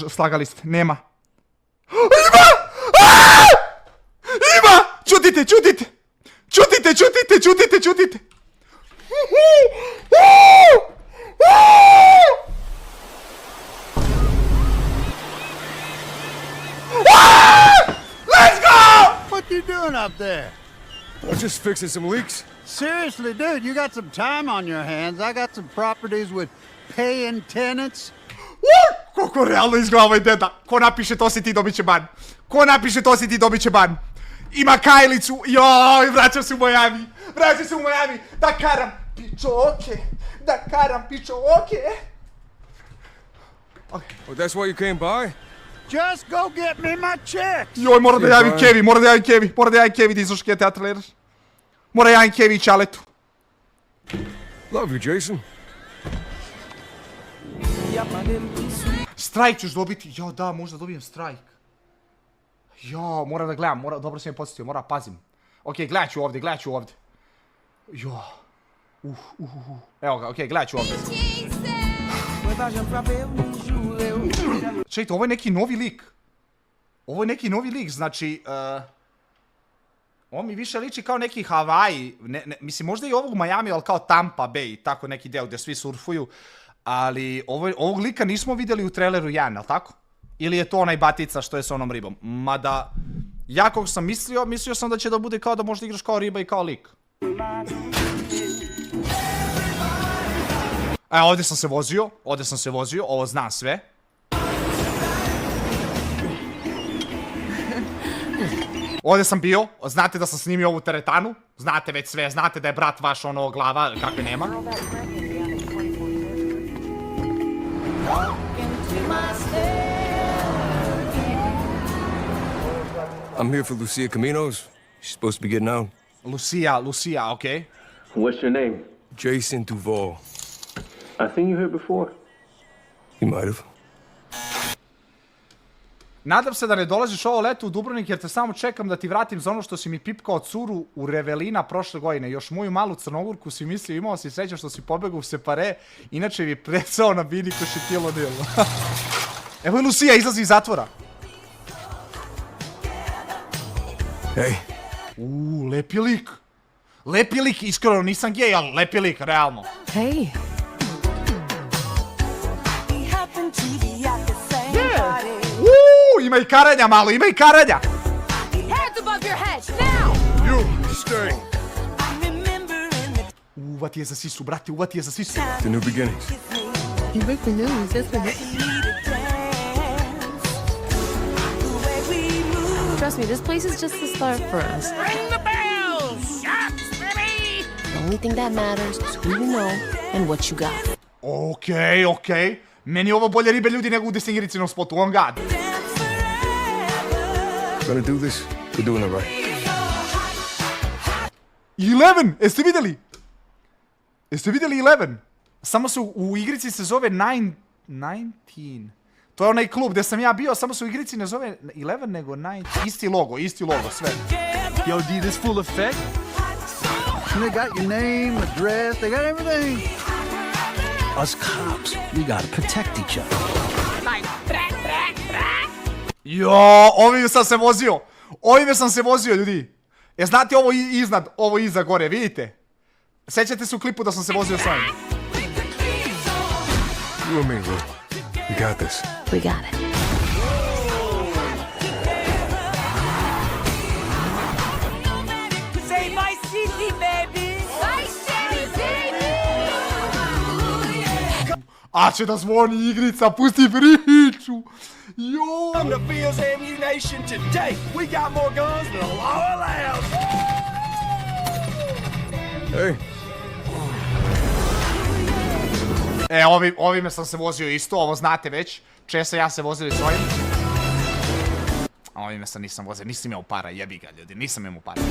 Slagali ste, nema. Ima! Ima! Čutite! Let's go! What you doing up there? I'm just fixing some leaks. Seriously, dude, you got some time on your hands. I got some properties with paying tenants. Koliko realno izgleda ovaj deda. Ko napiše to si ti, dobit će ban. Ima kajlicu. Joj, vraćam se u Miami. Da karam pičo oke. Oh, that's why you came by? Just go get me my checks. Joj, mora da javim Kevi da izloške teatraleraš. Mora javim Kevi i Čaletu. Love you, Jason. Strajk ćeš dobiti. Jo, da, možda dobijem strajk. Jo, moram da gledam, dobro si me podsjetio, moram pazim. Okej, gledat ću ovdje. Jo. Evo ga, okej, gledat ću ovdje. Čekajte, ovo je neki novi lik. Znači, ovo mi više liči kao neki Hawaii, mislim možda i ovog Miami, ali kao Tampa Bay, tako neki deo gdje svi surfuju, ali ovog lika nismo vidjeli u traileru 1, jel' tako? Ili je to onaj batica što je sa onom ribom? Mada, ja kako sam mislio sam da će da bude kao da možda igraš kao riba i kao lik. Ovdje sam se vozio, ovo znam sve. Ovdje sam bio, znate da sam snimio ovu teretanu, znate već sve, znate da je brat vaš ono glava, kakve nema. I'm here for Lucia Caminos. She's supposed to be getting out. Lucia, okay. What's your name? Jason Duval. I seen you here before. You might have. Nadam se da ne dolaziš ovo leto u Dubrovnik jer te samo čekam da ti vratim za ono što si mi pipkao curu u Revelina prošle godine. Još moju malu Crnogurku si mislio, imao si sreća što si pobegao u Separe, inače bi precao na bini ko šetilo delo. Evo je Lucia, izlazi iz zatvora. Hey. Lepi lik, iskreno nisam gej, ali lepi lik, realno. Hey. Ima i karanja malo, Heads above your head, now! You, stay. Uvati je za sisu, brate, uvati je za sisu. The new beginnings. You break the news, that's the Trust me, this place is just the start for us. Ring the bell! Shots, baby! The only thing that matters is who you know and what you got. Okej. Meni je ovo bolje ribe ljudi nego u Destingericinom spotu, on god. Gonna do this, we're doing it right. 11! Jeste vidjeli 11? Samo su u igrici se zove 19. To je onaj klub gdje sam ja bio, samo se u igrici ne zove 11 nego 9. Isti logo, sve. Yo, D, this full effect? They got your name, address, they got everything. Us cops, we gotta protect each other. Jo, ovime sam se vozio, ljudi. Znate ovo iznad, ovo iza gore, vidite? Sjećate se u klipu da sam se vozio s ovim? You and me, bro. We got this. We got it. Say my city, baby! My city! A će da zvoni igrica, pusti priču. Jo! From the Fields Ammunition today, we got more guns than the law allows. Hey. Ovime sam se vozio isto, ovo znate već. Često ja se vozili s ovim. Ovime sam nisam vozio, nisam imao para, jebi ga ljudi, nisam imao para.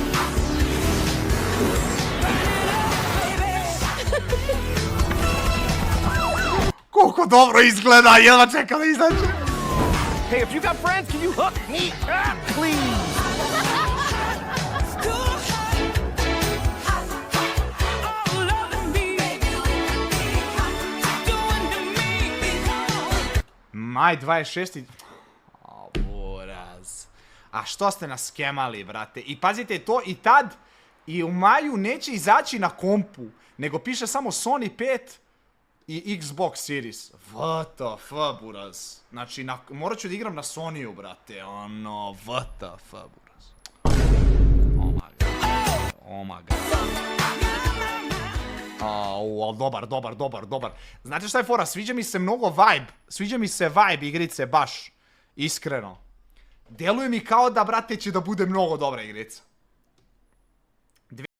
Koliko dobro izgleda, jedva čekam da izađe. Hey, if you got friends, can you hook me up, please? Maj 26. O, buraz. A što ste nas skemali, brate? I pazite to i tad, i u maju neće izaći na kompu, nego piše samo Sony 5 i Xbox Series. What the fuck, buraz? Znači, morat ću da igram na Sonyu, brate. Ono, what the fuck, buraz? Oh my god. Oh my god. Dobar. Znate šta je fora? Sviđa mi se mnogo vibe. Sviđa mi se vibe igrice, baš. Iskreno. Deluje mi kao da, brate, će da bude mnogo dobra igrica.